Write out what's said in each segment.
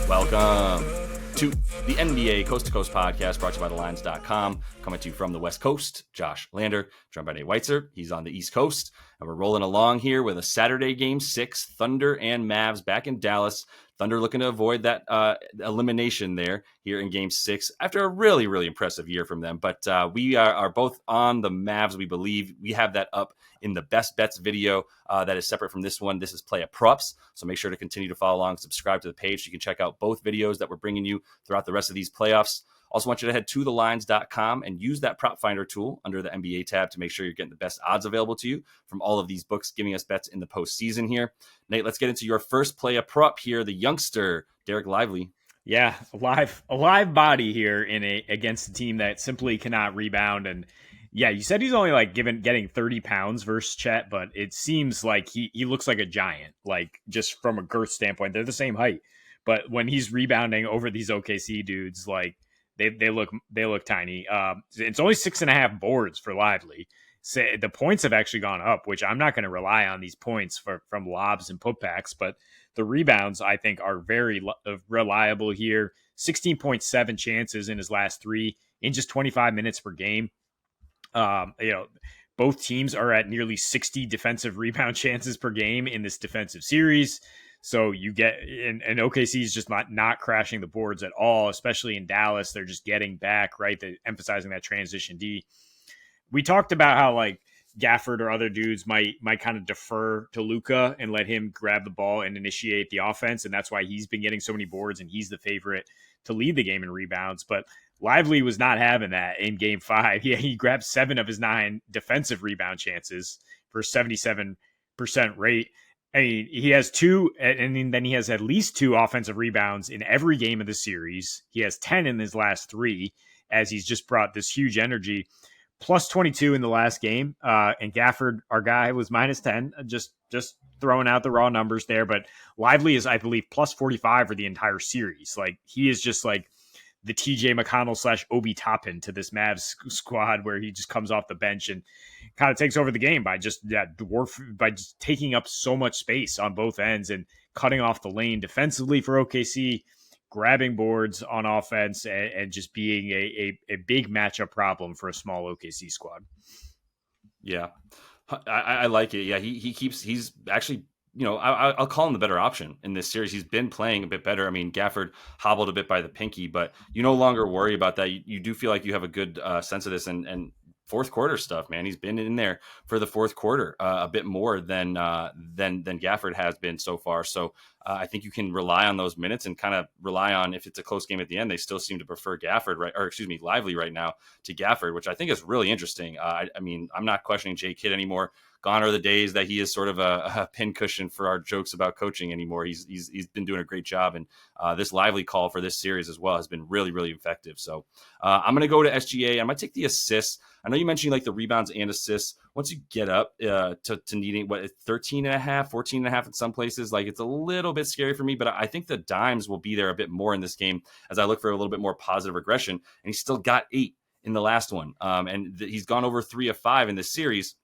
Welcome to the NBA Coast to Coast podcast brought to you by thelines.com. Coming to you from the West Coast, Josh Lander, joined by Nate Weitzer. He's on the East Coast, and we're rolling along here with a Saturday Game 6, Thunder and Mavs back in Dallas. Thunder looking to avoid that elimination there here in Game 6 after a really, really impressive year from them. But we are both on the Mavs, we believe. We have that up in the Best Bets video that is separate from this one. This is Play a Props, so make sure to continue to follow along, subscribe to the page so you can check out both videos that we're bringing you throughout the rest of these playoffs. Also want you to head to thelines.com and use that prop finder tool under the NBA tab to make sure you're getting the best odds available to you from all of these books giving us bets in the postseason here. Nate, let's get into your first play a prop here. The youngster, Derek Lively. Yeah, a live body here against a team that simply cannot rebound. And yeah, you said he's only getting 30 pounds versus Chet, but it seems like he looks like a giant, like just from a girth standpoint. They're the same height, but when he's rebounding over these OKC dudes, like they look tiny. It's only 6.5 boards for Lively. So the points have actually gone up, which I'm not going to rely on these points from lobs and putbacks, but the rebounds I think are very reliable here. 16.7 chances in his last three in just 25 minutes per game. Both teams are at nearly 60 defensive rebound chances per game in this defensive series. So you get, and OKC is just not crashing the boards at all, especially in Dallas. They're just getting back, right? They're emphasizing that transition D. We talked about how like Gafford or other dudes might kind of defer to Luka and let him grab the ball and initiate the offense. And that's why he's been getting so many boards and he's the favorite to lead the game in rebounds. But Lively was not having that in Game 5. He grabbed 7 of his 9 defensive rebound chances for 77% rate. I mean, he has 2, and then he has at least 2 offensive rebounds in every game of the series. He has 10 in his last 3, as he's just brought this huge energy. Plus 22 in the last game. And Gafford, our guy, was minus 10. Just throwing out the raw numbers there. But Lively is, I believe, plus 45 for the entire series. Like, he is just like the TJ McConnell / Obi Toppin to this Mavs squad, where he just comes off the bench and kind of takes over the game by just taking up so much space on both ends and cutting off the lane defensively for OKC, grabbing boards on offense, and just being a big matchup problem for a small OKC squad. Yeah, I like it. Yeah, he's actually, I'll call him the better option in this series. He's been playing a bit better. I mean, Gafford hobbled a bit by the pinky, but you no longer worry about that. You do feel like you have a good sense of this and fourth quarter stuff, man. He's been in there for the fourth quarter a bit more than Gafford has been so far. So I think you can rely on those minutes and kind of rely on, if it's a close game at the end, they still seem to prefer Lively right now to Gafford, which I think is really interesting. I mean, I'm not questioning Jay Kidd anymore. Gone are the days that he is sort of a pincushion for our jokes about coaching anymore. He's been doing a great job, and this Lively call for this series as well has been really, really effective. So I'm going to go to SGA. I'm going to take the assists. I know you mentioned like the rebounds and assists. Once you get up to needing 13.5, 14.5 in some places, like it's a little bit scary for me, but I think the dimes will be there a bit more in this game as I look for a little bit more positive regression. And he's still got 8 in the last one. He's gone over 3 of 5 in this series.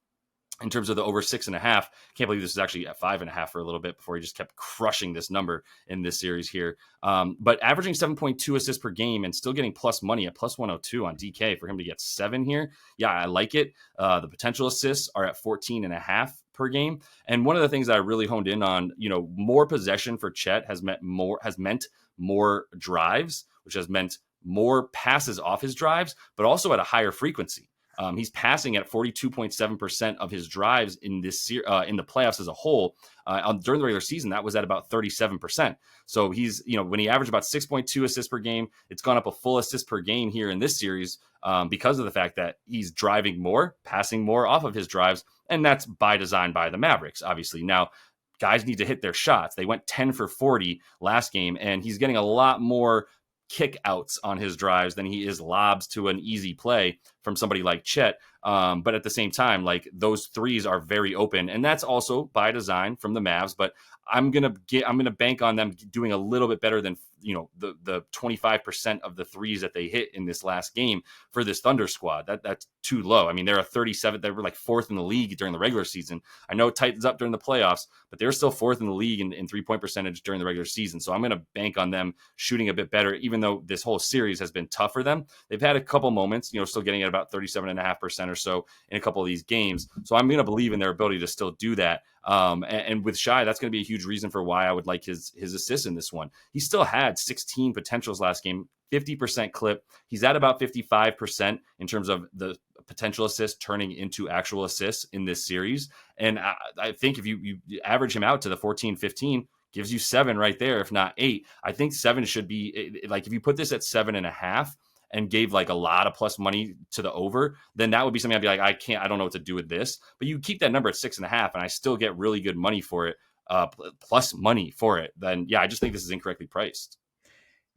In terms of the over 6.5, can't believe this is actually at 5.5 for a little bit before he just kept crushing this number in this series here. But averaging 7.2 assists per game and still getting plus money at plus 102 on DK for him to get 7 here. Yeah, I like it. The potential assists are at 14.5 per game. And one of the things that I really honed in on, more possession for Chet has meant more drives, which has meant more passes off his drives, but also at a higher frequency. He's passing at 42.7% of his drives in this in the playoffs as a whole. During the regular season, that was at about 37%. So he's, when he averaged about 6.2 assists per game, it's gone up a full assist per game here in this series because of the fact that he's driving more, passing more off of his drives, and that's by design by the Mavericks, obviously. Now, guys need to hit their shots. They went 10 for 40 last game, and he's getting a lot more kick outs on his drives than he is lobs to an easy play from somebody like Chet. But at the same time, like those threes are very open, and that's also by design from the Mavs. But I'm gonna bank on them doing a little bit better than the 25% of the threes that they hit in this last game for this Thunder squad. That's too low. I mean, they're a 37. They were like fourth in the league during the regular season. I know it tightens up during the playoffs, but they're still fourth in the league in 3-point percentage during the regular season. So I'm going to bank on them shooting a bit better, even though this whole series has been tough for them. They've had a couple moments, still getting at about 37.5% or so in a couple of these games. So I'm going to believe in their ability to still do that. And with Shai, that's going to be a huge reason for why I would like his assists in this one. He still had 16 potentials last game, 50% clip. He's at about 55% in terms of the potential assists turning into actual assists in this series. And I think if you average him out to the 14-15, gives you 7 right there, if not 8. I think 7 should be like, if you put this at 7.5 and gave like a lot of plus money to the over, then that would be something I'd be like, I don't know what to do with this. But you keep that number at 6.5 and I still get really good money for it, plus money for it. Then yeah, I just think this is incorrectly priced.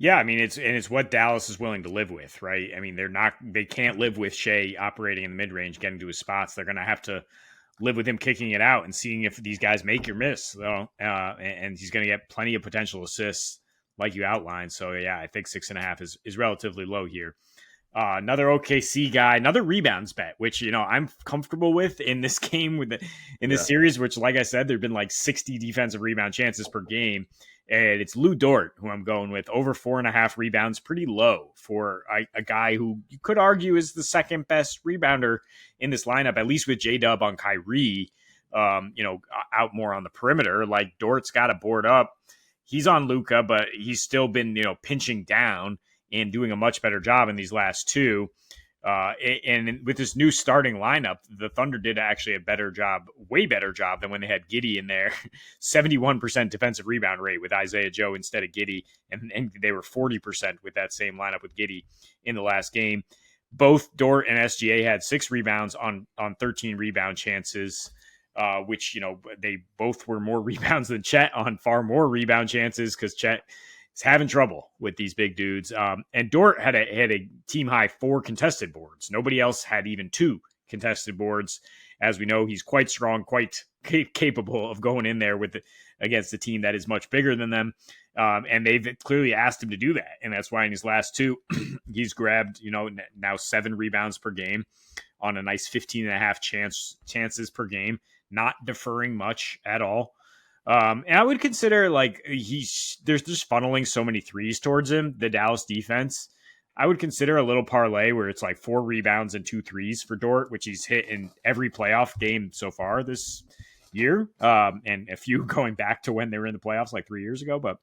Yeah, I mean it's what Dallas is willing to live with, right? I mean they can't live with Shea operating in the mid range, getting to his spots. They're going to have to live with him kicking it out and seeing if these guys make or miss. So, and he's going to get plenty of potential assists, like you outlined. So yeah, I think 6.5 is relatively low here. Another OKC guy, another rebounds bet, which I'm comfortable with in this game in this series. Which, like I said, there've been like 60 defensive rebound chances per game. And it's Lou Dort, who I'm going with, over 4.5 rebounds, pretty low for a guy who you could argue is the second best rebounder in this lineup, at least with J-Dub on Kyrie, out more on the perimeter. Like Dort's got to board up. He's on Luka, but he's still been, pinching down and doing a much better job in these last two. And with this new starting lineup, the Thunder did actually a better job, way better job than when they had Giddey in there. 71% defensive rebound rate with Isaiah Joe instead of Giddey, and they were 40% with that same lineup with Giddey in the last game. Both Dort and SGA had 6 rebounds on 13 rebound chances, which they both were more rebounds than Chet on far more rebound chances because Chet is having trouble with these big dudes. And Dort had a team high 4 contested boards. Nobody else had even 2 contested boards. As we know, he's quite strong, quite capable of going in there against a team that is much bigger than them. And they've clearly asked him to do that. And that's why in his last 2, he's grabbed, now 7 rebounds per game on a nice 15.5 chances per game, not deferring much at all. And I would consider there's just funneling so many threes towards him, the Dallas defense. I would consider a little parlay where it's like 4 rebounds and 2 threes for Dort, which he's hit in every playoff game so far this year. And a few going back to when they were in the playoffs like 3 years ago. But,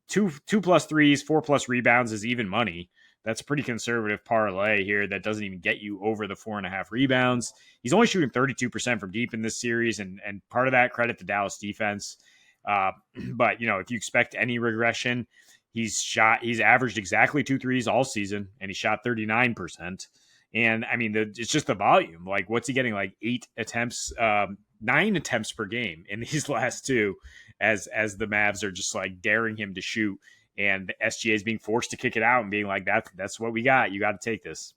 2 plus threes, 4 plus rebounds is even money. That's a pretty conservative parlay here that doesn't even get you over the 4.5 rebounds. He's only shooting 32% from deep in this series, and part of that credit to Dallas defense. But if you expect any regression, he's averaged exactly 2 threes all season, and he shot 39%. And I mean, it's just the volume. Like, what's he getting? Like 8 attempts, 9 attempts per game in these last 2, as the Mavs are just like daring him to shoot. And SGA is being forced to kick it out and being like, that's what we got. You got to take this.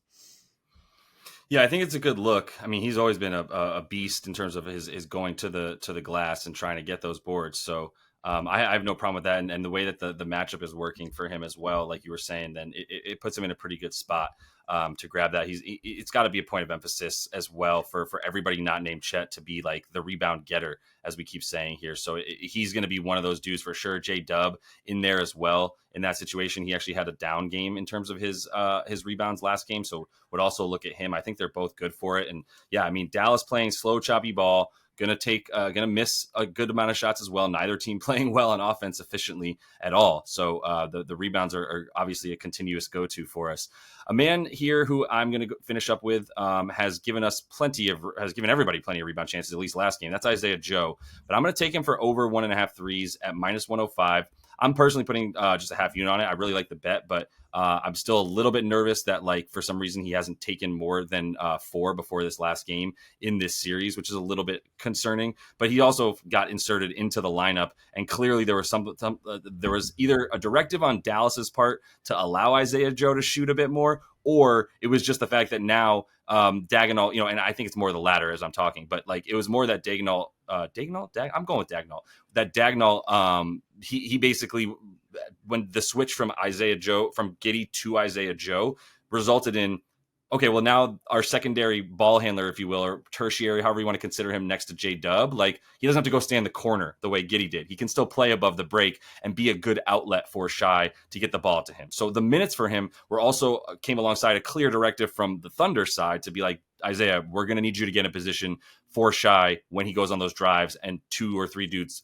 Yeah, I think it's a good look. I mean, he's always been a beast in terms of his going to the glass and trying to get those boards. So I have no problem with that. And the way that the matchup is working for him as well, like you were saying, then it puts him in a pretty good spot to grab that. It's got to be a point of emphasis as well for everybody not named Chet to be like the rebound getter, as we keep saying here. So he's going to be one of those dudes for sure. J-Dub in there as well. In that situation, he actually had a down game in terms of his rebounds last game. So would also look at him. I think they're both good for it. And yeah, I mean, Dallas playing slow, choppy ball, gonna miss a good amount of shots as well. Neither team playing well on offense efficiently at all. So the rebounds are obviously a continuous go-to for us. A man here who I'm going to finish up with has given everybody plenty of rebound chances, at least last game. That's Isaiah Joe. But I'm going to take him for over 1.5 threes at -105. I'm personally putting just a half unit on it. I really like the bet, but I'm still a little bit nervous that, like, for some reason he hasn't taken more than 4 before this last game in this series, which is a little bit concerning. But he also got inserted into the lineup, and clearly there was there was either a directive on Dallas's part to allow Isaiah Joe to shoot a bit more, or it was just the fact that now Dagnall, and I think it's more the latter as I'm talking, but like it was more that I'm going with Dagnall. That Dagnall, he basically, when the switch from Giddey to Isaiah Joe resulted in, okay, well now our secondary ball handler, if you will, or tertiary, however you want to consider him, next to J-Dub, like he doesn't have to go stand the corner the way Giddey did. He can still play above the break and be a good outlet for Shai to get the ball to him. So the minutes for him were also came alongside a clear directive from the Thunder side to be like, Isaiah, we're going to need you to get in position for Shai when he goes on those drives, and 2 or 3 dudes,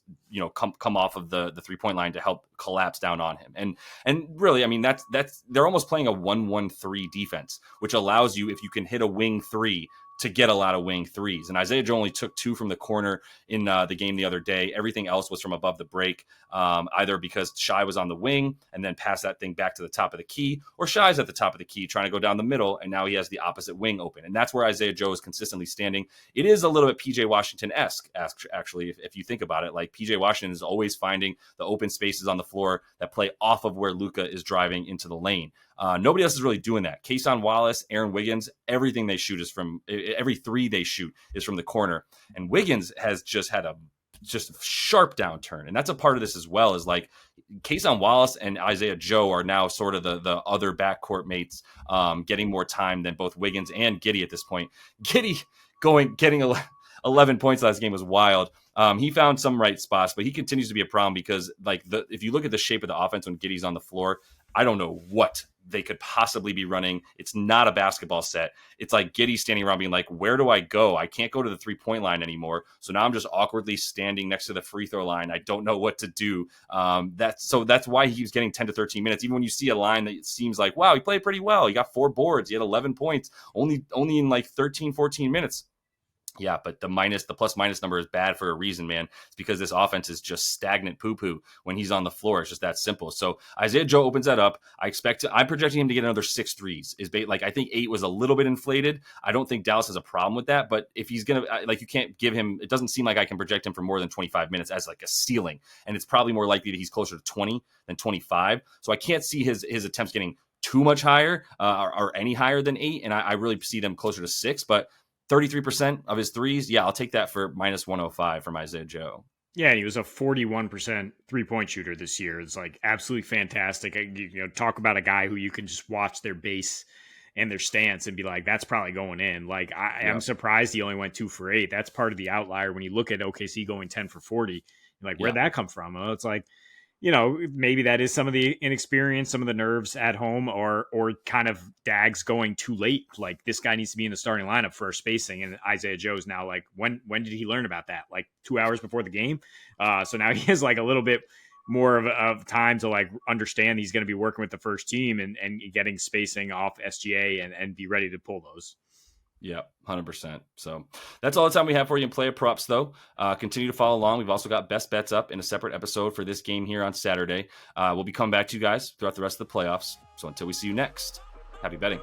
come off of the 3-point line to help collapse down on him. And really, I mean, that's they're almost playing a 1-1-3 defense, which allows you, if you can hit a wing 3, to get a lot of wing 3s. And Isaiah Joe only took 2 from the corner in the game the other day. Everything else was from above the break, either because Shai was on the wing and then passed that thing back to the top of the key, or Shai's at the top of the key trying to go down the middle, and now he has the opposite wing open. And that's where Isaiah Joe is consistently standing. It is a little bit PJ Washington-esque, actually, if you think about it. Like PJ Washington is always finding the open spaces on the floor that play off of where Luka is driving into the lane. Nobody else is really doing that. Kason Wallace, Aaron Wiggins, everything they shoot is from every 3 they shoot is from the corner. And Wiggins has just had a sharp downturn. And that's a part of this as well, is like Kason Wallace and Isaiah Joe are now sort of the other backcourt mates, getting more time than both Wiggins and Giddey at this point. Giddey getting 11 points last game was wild. He found some right spots, but he continues to be a problem because if you look at the shape of the offense when Giddey's on the floor, I don't know what they could possibly be running. It's not a basketball set. It's like Giddey standing around being like, where do I go? I can't go to the 3-point line anymore. So now I'm just awkwardly standing next to the free throw line. I don't know what to do. That's why he keeps getting 10 to 13 minutes. Even when you see a line that seems like, wow, he played pretty well. He got 4 boards. He had 11 points only in like 13, 14 minutes. Yeah, but the plus minus number is bad for a reason, man. It's because this offense is just stagnant poo-poo when he's on the floor. It's just that simple. So Isaiah Joe opens that up. I'm projecting him to get another 6 threes. I think 8 was a little bit inflated. I don't think Dallas has a problem with that, but if he's going to, you can't give him, it doesn't seem like I can project him for more than 25 minutes as like a ceiling. And it's probably more likely that he's closer to 20 than 25. So I can't see his attempts getting too much higher or any higher than 8. And I really see them closer to 6, but 33% of his threes. Yeah, I'll take that for minus 105 from Isaiah Joe. Yeah, he was a 41% 3-point shooter this year. It's like absolutely fantastic. Talk about a guy who you can just watch their base and their stance and be like, that's probably going in. Like, I'm surprised he only went 2 for 8. That's part of the outlier when you look at OKC going 10 for 40. Like, where'd that come from? Well, it's like, maybe that is some of the inexperience, some of the nerves at home, or kind of Dags going too late. Like, this guy needs to be in the starting lineup for spacing. And Isaiah Joe's now like, when did he learn about that? Like 2 hours before the game. So now he has like a little bit more of time to like understand he's going to be working with the first team and getting spacing off SGA and be ready to pull those. Yeah, 100%. So that's all the time we have for you in Player Props, though. Continue to follow along. We've also got Best Bets up in a separate episode for this game here on Saturday. We'll be coming back to you guys throughout the rest of the playoffs. So until we see you next, happy betting.